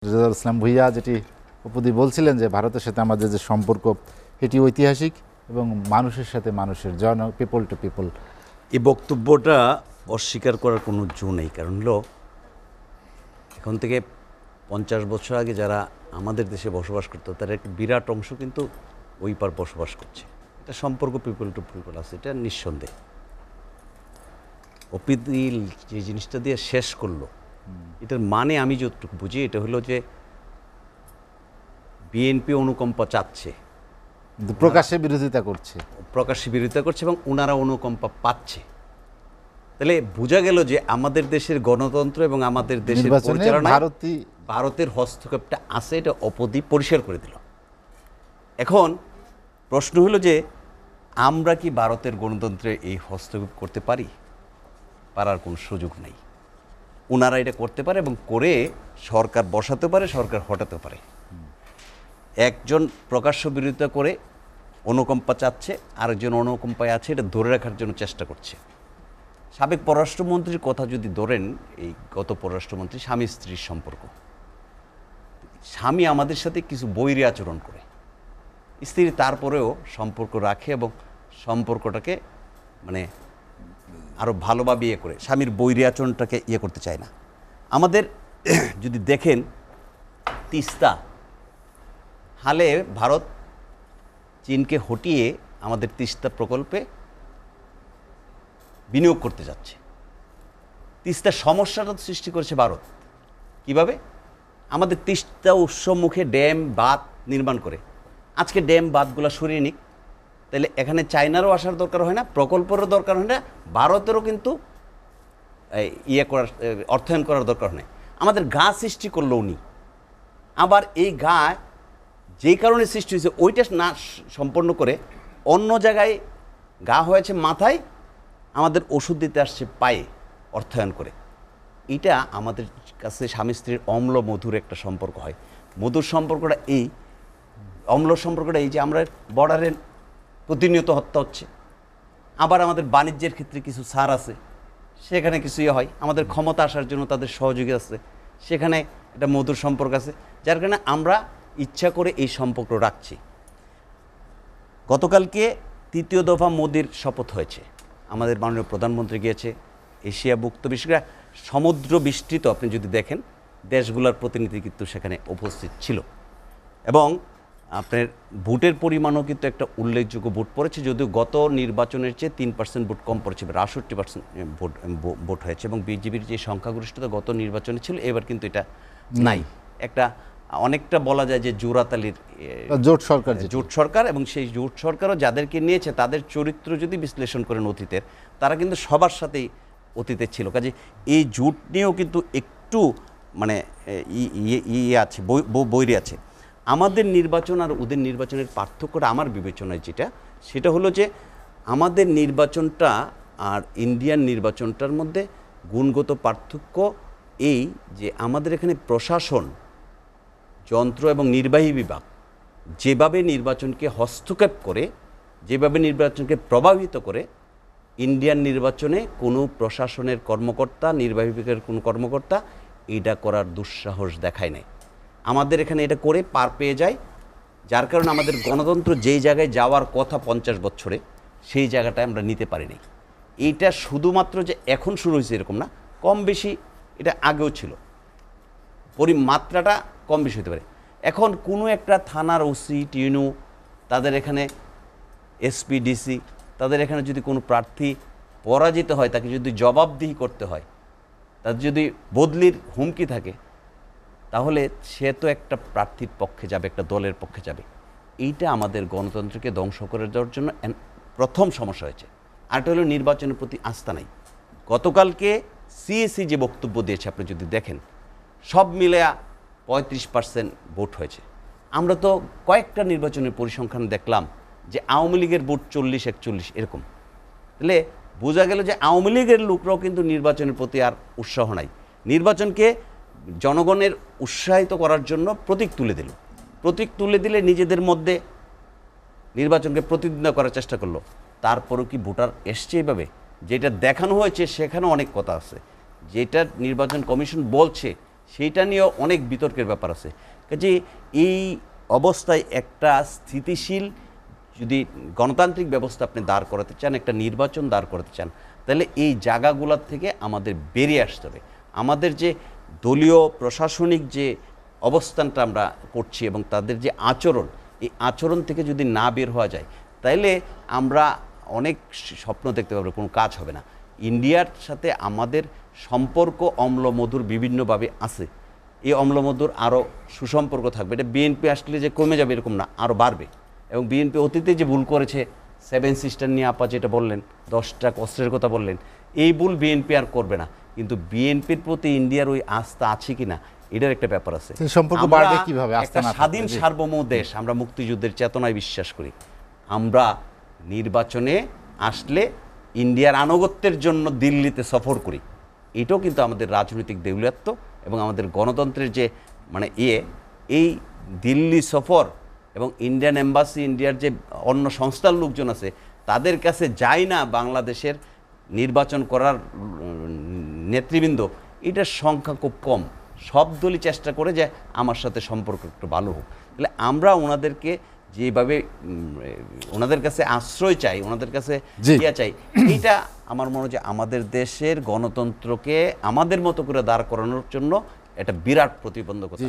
রেজাউল ইসলাম ভূঁইয়া যেটি উপদি বলছিলেন যে ভারতের সাথে আমাদের যে সম্পর্ক এটি ঐতিহাসিক এবং মানুষের সাথে মানুষের পিপল টু পিপল। এই বক্তব্যটা অস্বীকার করার কোনো জো নেই। কারণ হলো এখন থেকে 50 বছর আগে যারা আমাদের দেশে বসবাস করতো তার একটা বিরাট অংশ কিন্তু ওই পার বসবাস করছে। এটা সম্পর্ক পিপল টু পিপল আছে, এটা নিঃসন্দেহ। অপিদিল যে জিনিসটা দিয়ে শেষ করলো, এটার মানে আমি যতটুকু বুঝি এটা হলো যে বিএনপি অনুকম্পা চাচ্ছে, প্রকাশ্যে বিরোধিতা করছে, এবং ওনারা অনুকম্পা পাচ্ছে। তাহলে বোঝা গেল যে আমাদের দেশের গণতন্ত্র এবং আমাদের দেশের পরিচালনায় ভারতের হস্তক্ষেপটা আছে, এটা অপদীপ পরিষ্কার করে দিল। এখন প্রশ্ন হলো যে আমরা কি ভারতের গণতন্ত্রে এই হস্তক্ষেপ করতে পারি? পারার কোনো সুযোগ নেই। ওনারা এটা করতে পারে এবং করে সরকার বসাতে পারে, সরকার হটাতে পারে। একজন প্রকাশ্য বিরোধিতা করে অনুকম্পা চাচ্ছে, আরেকজন অনুকম্পায় আছে, এটা ধরে রাখার জন্য চেষ্টা করছে। সাবেক পররাষ্ট্রমন্ত্রীর কথা যদি ধরেন, এই গত পররাষ্ট্রমন্ত্রী স্বামী স্ত্রীর সম্পর্ক, স্বামী আমাদের সাথে কিছু বৈরী আচরণ করে, স্ত্রী তারপরেও সম্পর্ক রাখে এবং সম্পর্কটাকে মানে আরও ভালোভাবে ইয়ে করে, স্বামীর বৈরী আচরণটাকে ইয়ে করতে চায় না। আমাদের যদি দেখেন তিস্তা হালে ভারত চীনকে হটিয়ে আমাদের তিস্তা প্রকল্পে বিনিয়োগ করতে যাচ্ছে। তিস্তার সমস্যাটা সৃষ্টি করেছে ভারত। কিভাবে? আমাদের তিস্তা উৎসমুখে ড্যাম বাঁধ নির্মাণ করে। আজকে ড্যাম বাঁধগুলো সরিয়ে নিক, তাহলে এখানে চায়নারও আসার দরকার হয় না, প্রকল্পেরও দরকার হয় না, ভারতেরও কিন্তু অর্থায়ন করার দরকার হয় না। আমাদের গা সৃষ্টি করলো উনি। আবার এই গা যেই কারণে সৃষ্টি হয়েছে ওইটা না সম্পন্ন করে অন্য জায়গায় গা হয়েছে মাথায়, আমাদের ওষুধ দিতে আসছে পায়ে অর্থায়ন করে। এটা আমাদের কাছে স্বামী স্ত্রীর অম্ল মধুর একটা সম্পর্ক হয়। মধুর সম্পর্কটা এই, অম্ল সম্পর্কটা এই যে আমরা বর্ডারে প্রতিনিয়ত হত্যা হচ্ছে, আবার আমাদের বাণিজ্যের ক্ষেত্রে কিছু ছাড় আছে, সেখানে কিছু ইয়ে হয়, আমাদের ক্ষমতা আসার জন্য তাদের সহযোগী আছে, সেখানে একটা মধুর সম্পর্ক আছে, যার কারণে আমরা ইচ্ছা করে এই সম্পর্ক রাখছি। গতকালকে 3য় দফা মোদির শপথ হয়েছে, আমাদের মাননীয় প্রধানমন্ত্রী গিয়েছে, এশিয়াভুক্ত বিশেষ করে সমুদ্র বিস্তৃত আপনি যদি দেখেন দেশগুলোর প্রতিনিধি কিন্তু সেখানে উপস্থিত ছিল। এবং আপনার ভোটের পরিমাণও কিন্তু একটা উল্লেখযোগ্য ভোট পড়েছে, যদিও গত নির্বাচনের চেয়ে 3% ভোট কম পড়েছে, 68% ভোট হয়েছে। এবং বিজেপির যে সংখ্যাগরিষ্ঠতা গত নির্বাচনে ছিল, এবার কিন্তু এটা নাই। একটা অনেকটা বলা যায় যে জোড়াতালির জোট সরকার, এবং সেই জোট সরকারও যাদেরকে নিয়েছে তাদের চরিত্র যদি বিশ্লেষণ করেন অতীতের, তারা কিন্তু সবার সাথেই অতীতে ছিল। কাজে এই জোট নিয়েও কিন্তু একটু মানে ইয়ে আছে, বৈরী আছে। আমাদের নির্বাচন আর ওদের নির্বাচনের পার্থক্যটা আমার বিবেচনায় সেটা হলো যে আমাদের নির্বাচনটা আর ইন্ডিয়ান নির্বাচনটার মধ্যে গুণগত পার্থক্য এই যে আমাদের এখানে প্রশাসন যন্ত্র এবং নির্বাহী বিভাগ যেভাবে নির্বাচনকে হস্তক্ষেপ করে, যেভাবে নির্বাচনকে প্রভাবিত করে, ইন্ডিয়ান নির্বাচনে কোনো প্রশাসনের কর্মকর্তা, নির্বাহী বিভাগের কোনো কর্মকর্তা এটা করার দুঃসাহস দেখায় নাই। আমাদের এখানে এটা করে পার পেয়ে যায়, যার কারণে আমাদের গণতন্ত্র যেই জায়গায় যাওয়ার কথা 50 বছরে, সেই জায়গাটায় আমরা নিতে পারিনি। এইটা শুধুমাত্র যে এখন শুরু হয়েছে এরকম না, কম বেশি এটা আগেও ছিল, পরিমাত্রাটা কম বেশি হতে পারে। এখন কোনো একটা থানার ওসি, টিউনু, তাদের এখানে এসপি, ডিসি, তাদের এখানে যদি কোনো প্রার্থী পরাজিত হয়, তাকে যদি জবাবদিহি করতে হয়, তাদের যদি বদলির হুমকি থাকে, তাহলে সে তো একটা প্রার্থীর পক্ষে যাবে, একটা দলের পক্ষে যাবে। এইটা আমাদের গণতন্ত্রকে ধ্বংস করে দেওয়ার জন্য প্রথম সমস্যা হয়েছে। আরেকটা হলো নির্বাচনের প্রতি আস্থা নাই। গতকালকে সিএসি যে বক্তব্য দিয়েছে আপনি যদি দেখেন, সব মিলে 35% ভোট হয়েছে। আমরা তো কয়েকটা নির্বাচনের পরিসংখ্যান দেখলাম যে আওয়ামী লীগের ভোট 40-41 এরকম। তাহলে বোঝা গেল যে আওয়ামী লীগের লোকরাও কিন্তু নির্বাচনের প্রতি আর উৎসাহ নাই। নির্বাচনকে জনগণের উৎসাহিত করার জন্য প্রতীক তুলে দিলে নিজেদের মধ্যে নির্বাচনকে প্রতিদ্বন্দ্বিতা করার চেষ্টা করলো। তারপরও কি ভোটার এসছে এইভাবে? যেটা দেখানো হয়েছে সেখানে অনেক কথা আছে, যেটা নির্বাচন কমিশন বলছে সেইটা নিয়েও অনেক বিতর্কের ব্যাপার আছে। কাজে এই অবস্থায় একটা স্থিতিশীল যদি গণতান্ত্রিক ব্যবস্থা আপনি দাঁড় করাতে চান, একটা নির্বাচন দাঁড় করাতে চান, তাহলে এই জায়গাগুলোর থেকে আমাদের বেরিয়ে আসতে হবে। আমাদের যে দলীয় প্রশাসনিক যে অবস্থানটা আমরা করছি এবং তাদের যে আচরণ, এই আচরণ থেকে যদি না বের হওয়া যায়, তাইলে আমরা অনেক স্বপ্ন দেখতে পাবো, কোনো কাজ হবে না। ইন্ডিয়ার সাথে আমাদের সম্পর্ক অম্লমধুর বিভিন্নভাবে আছে। এই অম্লমধুর আরও সুসম্পর্ক থাকবে। এটা বিএনপি আসলে যে কমে যাবে এরকম না, আরও বাড়বে। এবং বিএনপি অতীতে যে ভুল করেছে, 7 সিস্টার নিয়ে আপা যেটা বললেন, 10টা অস্ত্রের কথা বললেন, এই ভুল বিএনপি আর করবে না। কিন্তু বিএনপির প্রতি ইন্ডিয়ার ওই আস্থা আছে কি না, এটার একটা ব্যাপার আছে। সেই সম্পর্ক আমরা বাড়বে কিভাবে আস্থা একটা না থাকলে? স্বাধীন জি। সার্বভৌম দেশ, আমরা মুক্তিযুদ্ধের চেতনায় বিশ্বাস করি। আমরা নির্বাচনে আসলে ইন্ডিয়ার আনুগত্যের জন্য দিল্লিতে সফর করি, এটাও কিন্তু আমাদের রাজনৈতিক দেউলিয়াত্ব এবং আমাদের গণতন্ত্রের যে মানে এই দিল্লি সফর এবং ইন্ডিয়ান এম্বাসি, ইন্ডিয়ার যে অন্য সংস্থার লোকজন আছে, তাদের কাছে যায় না বাংলাদেশের নির্বাচন করার নেতৃবৃন্দ, এটার সংখ্যা খুব কম। সব দলই চেষ্টা করে যে আমার সাথে সম্পর্ক একটু ভালো হোক। তাহলে আমরা ওনাদেরকে যেভাবে ওনাদের কাছে আশ্রয় চাই, ওনাদের কাছে জি। ইয়া চাই, এইটা আমার মনে হয় যে আমাদের দেশের গণতন্ত্রকে আমাদের মতো করে দাঁড় করানোর জন্য একটা বিরাট প্রতিবন্ধকতা। জি